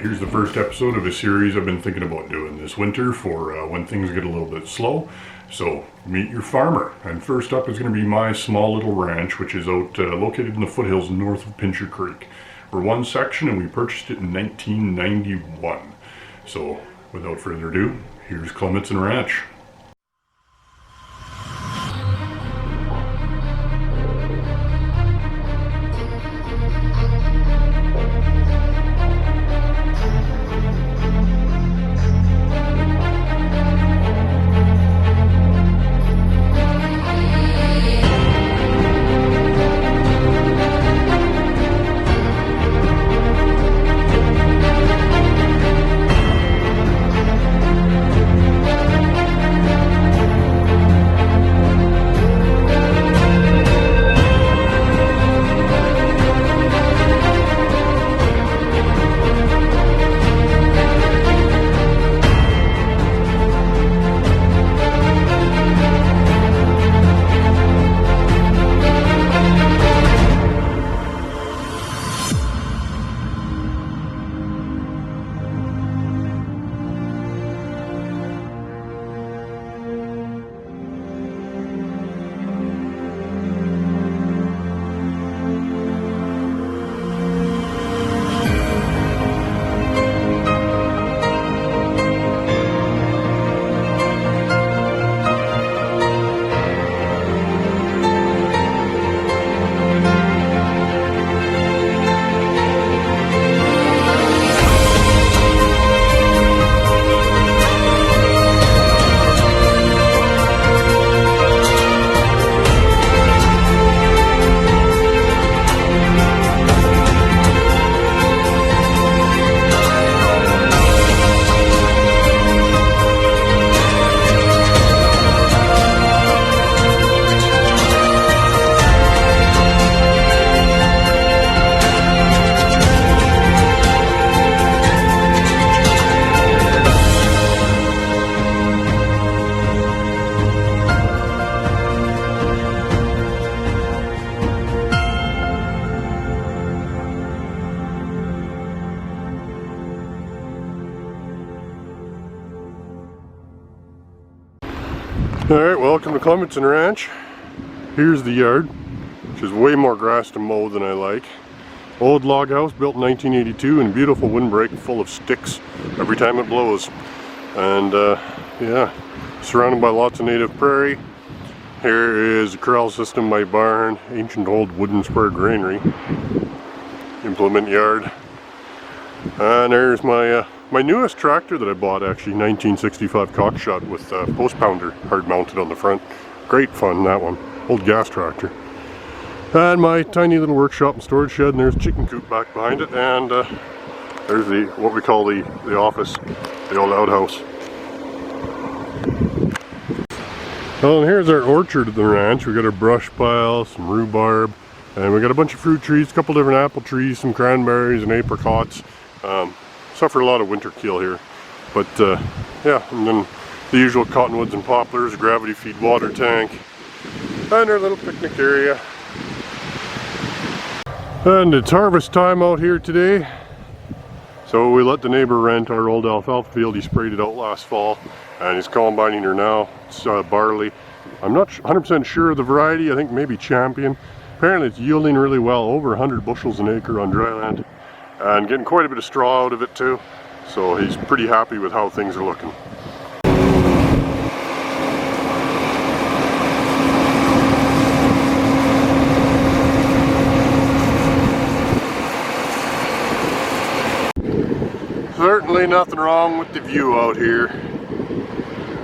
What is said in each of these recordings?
here's the first episode of a series I've been thinking about doing this winter for when things get a little bit slow. So, meet your farmer. And first up is going to be my small little ranch, which is out located in the foothills north of Pincher Creek. We're one section and we purchased it in 1991. So, without further ado, here's Clemitson Ranch. Alright, welcome to Clemitson Ranch. Here's the yard, which is way more grass to mow than I like. Old log house built in 1982 and beautiful windbreak full of sticks every time it blows. And yeah, surrounded by lots of native prairie. Here is a corral system, my barn, ancient old wooden square granary, implement yard. And there's my my newest tractor that I bought, actually, 1965 cockshot with post pounder hard mounted on the front. Great fun, that one. Old gas tractor. And my tiny little workshop and storage shed, and there's a chicken coop back behind it, and there's the what we call the office, the old outhouse. Well, and here's our orchard at the ranch. We got our brush pile, some rhubarb, and we got a bunch of fruit trees, a couple different apple trees, some cranberries and apricots. Suffer a lot of winter kill here, but yeah, and then the usual cottonwoods and poplars, a gravity feed water tank, and our little picnic area. And it's harvest time out here today, so we let the neighbor rent our old alfalfa field. He sprayed it out last fall and he's combining her now. It's barley. I'm not 100% sure of the variety. I think maybe Champion. Apparently it's yielding really well, over 100 bushels an acre on dry land, and getting quite a bit of straw out of it too. So he's pretty happy with how things are looking. Certainly nothing wrong with the view out here.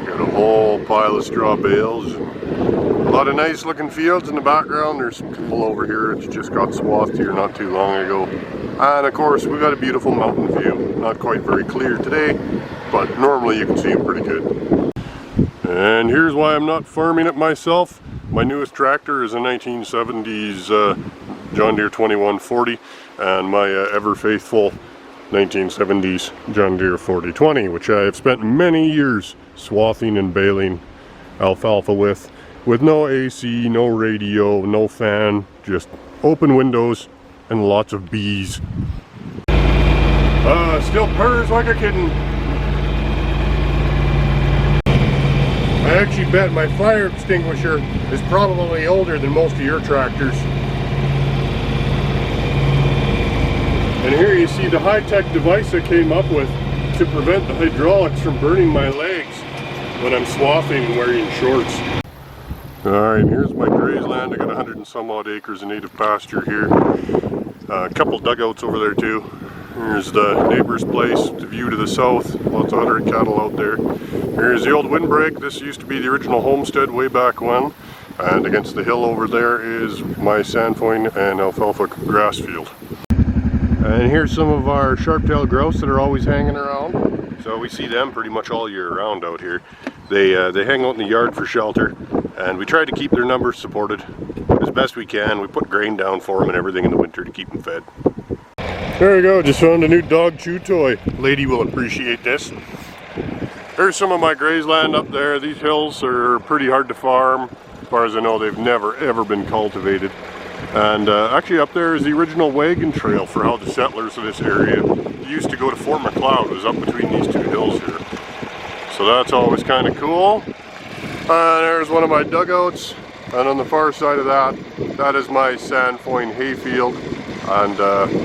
Got a whole pile of straw bales and a lot of nice looking fields in the background. There's some people over here that just got swathed here not too long ago. And of course we've got a beautiful mountain view. Not quite very clear today, but normally you can see them pretty good. And here's why I'm not farming it myself. My newest tractor is a 1970s John Deere 2140, and my ever faithful 1970s John Deere 4020, which I have spent many years swathing and baling alfalfa with no AC, no radio, no fan, just open windows and lots of bees. Still purrs like a kitten. I actually bet my fire extinguisher is probably older than most of your tractors. And here you see the high-tech device I came up with to prevent the hydraulics from burning my legs when I'm swathing and wearing shorts. Alright, here's my graze land. I got 100 and some odd acres of native pasture here. A couple dugouts over there too. Here's the neighbor's place, the view to the south, lots of 100 cattle out there. Here's the old windbreak. This used to be the original homestead way back when. And against the hill over there is my sandfoin and alfalfa grass field. And here's some of our sharp-tailed grouse that are always hanging around. So we see them pretty much all year round out here. They hang out in the yard for shelter, and we try to keep their numbers supported as best we can. We put grain down for them and everything in the winter to keep them fed. There we go, just found a new dog chew toy. Lady will appreciate this. There's some of my graze land up there. These hills are pretty hard to farm. As far as I know, they've never ever been cultivated. And actually up there is the original wagon trail for how the settlers of this area used to go to Fort McLeod. It was up between these two hills here. So that's always kind of cool. There's one of my dugouts. And on the far side of that is my sandfoin hayfield. And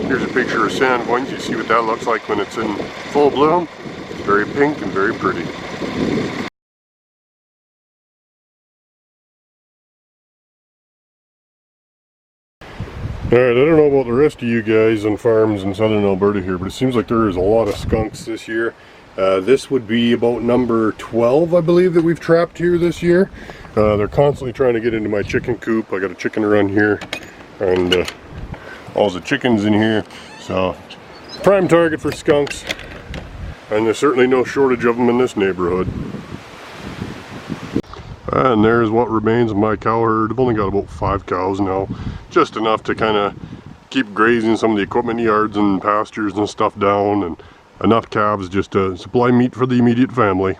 here's a picture of sandfoins. You see what that looks like when it's in full bloom. It's very pink and very pretty. Alright, I don't know about the rest of you guys on farms in southern Alberta here, but it seems like there is a lot of skunks this year. This would be about number 12, I believe, that we've trapped here this year. They're constantly trying to get into my chicken coop. I got a chicken run here, and all the chickens in here. So, prime target for skunks. And there's certainly no shortage of them in this neighborhood. And there's what remains of my cow herd. I've only got about 5 cows now. Just enough to kind of keep grazing some of the equipment yards and pastures and stuff down, and enough calves just to supply meat for the immediate family.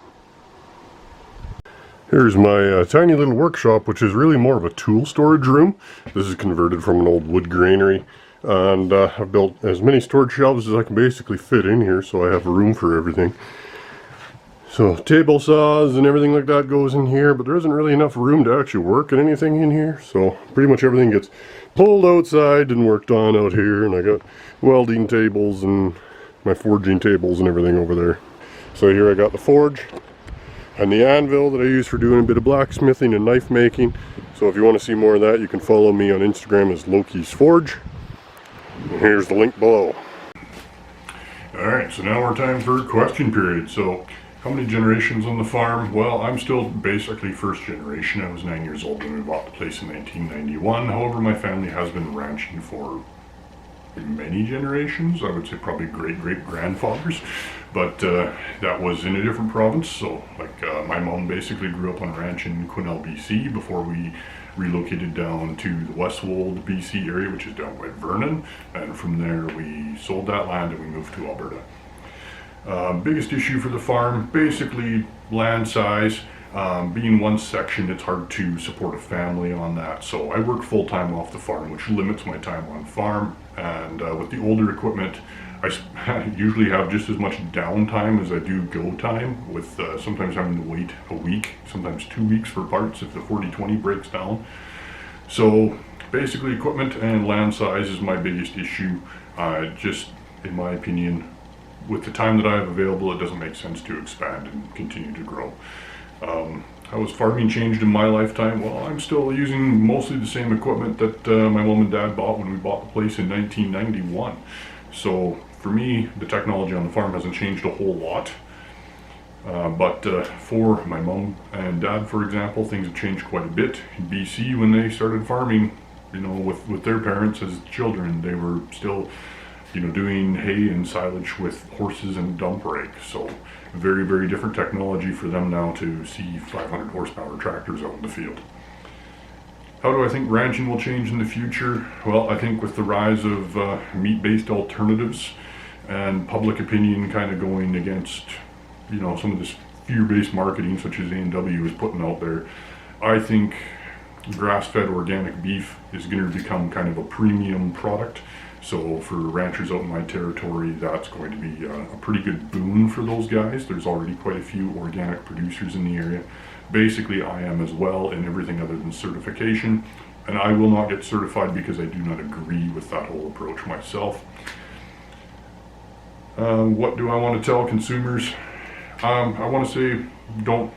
Here's my tiny little workshop, which is really more of a tool storage room. This is converted from an old wood granary. And I've built as many storage shelves as I can basically fit in here, so I have room for everything. So table saws and everything like that goes in here, but there isn't really enough room to actually work at anything in here. So pretty much everything gets pulled outside and worked on out here. And I got welding tables and my forging tables and everything over there. So here I got the forge and the anvil that I use for doing a bit of blacksmithing and knife making. So if you want to see more of that, you can follow me on Instagram as Loki's Forge. And here's the link below. Alright, so now we're time for question period. So how many generations on the farm? Well, I'm still basically first generation. I was 9 years old when we bought the place in 1991. However, my family has been ranching for many generations. I would say probably great-great-grandfathers. But that was in a different province. So, like, my mom basically grew up on a ranch in Quesnel, BC before we relocated down to the Westwold, BC area, which is down by Vernon. And from there, we sold that land and we moved to Alberta. Biggest issue for the farm, basically land size. Being one section, it's hard to support a family on that. So I work full-time off the farm, which limits my time on farm. And with the older equipment, I usually have just as much downtime as I do go time, with sometimes having to wait a week, sometimes 2 weeks for parts if the 40/20 breaks down. So basically equipment and land size is my biggest issue. Just in my opinion, with the time that I have available, it doesn't make sense to expand and continue to grow. How has farming changed in my lifetime? Well, I'm still using mostly the same equipment that my mom and dad bought when we bought the place in 1991. So for me, the technology on the farm hasn't changed a whole lot. But for my mom and dad, for example, things have changed quite a bit. In BC, when they started farming, you know, with their parents as children, they were still, you know, doing hay and silage with horses and dump rakes. So very, very different technology for them now to see 500 horsepower tractors out in the field. How do I think ranching will change in the future? Well, I think with the rise of meat-based alternatives and public opinion kind of going against, you know, some of this fear-based marketing such as A&W is putting out there, I think grass-fed organic beef is going to become kind of a premium product. So for ranchers out in my territory, that's going to be a pretty good boon for those guys. There's already quite a few organic producers in the area. Basically, I am as well in everything other than certification, and I will not get certified because I do not agree with that whole approach myself. What do I want to tell consumers? I want to say, don't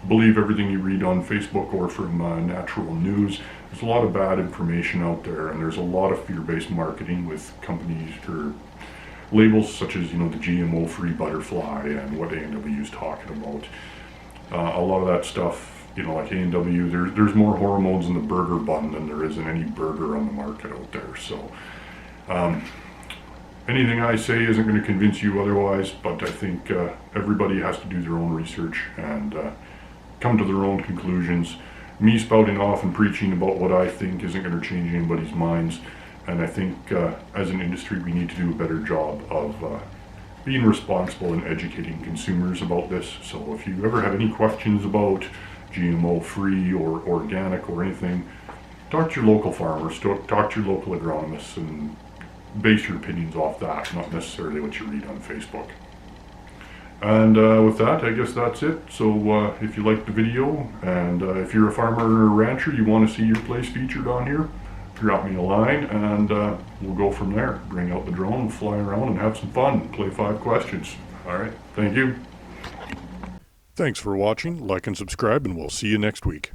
believe everything you read on Facebook or from natural news. There's a lot of bad information out there, and there's a lot of fear-based marketing with companies or labels such as, the GMO-free butterfly and what A&W is talking about. A lot of that stuff, like A&W, there's more hormones in the burger bun than there is in any burger on the market out there. So anything I say isn't going to convince you otherwise, but I think everybody has to do their own research and come to their own conclusions. Me spouting off and preaching about what I think isn't going to change anybody's minds, and I think as an industry we need to do a better job of being responsible and educating consumers about this. So if you ever have any questions about GMO free or organic or anything, talk to your local farmers, talk to your local agronomists, and base your opinions off that, not necessarily what you read on Facebook. And with that, I guess that's it. So if you liked the video, and if you're a farmer or a rancher, you want to see your place featured on here, drop me a line, and we'll go from there. Bring out the drone, fly around, and have some fun. Play 5 questions. All right, thank you. Thanks for watching. Like and subscribe, and we'll see you next week.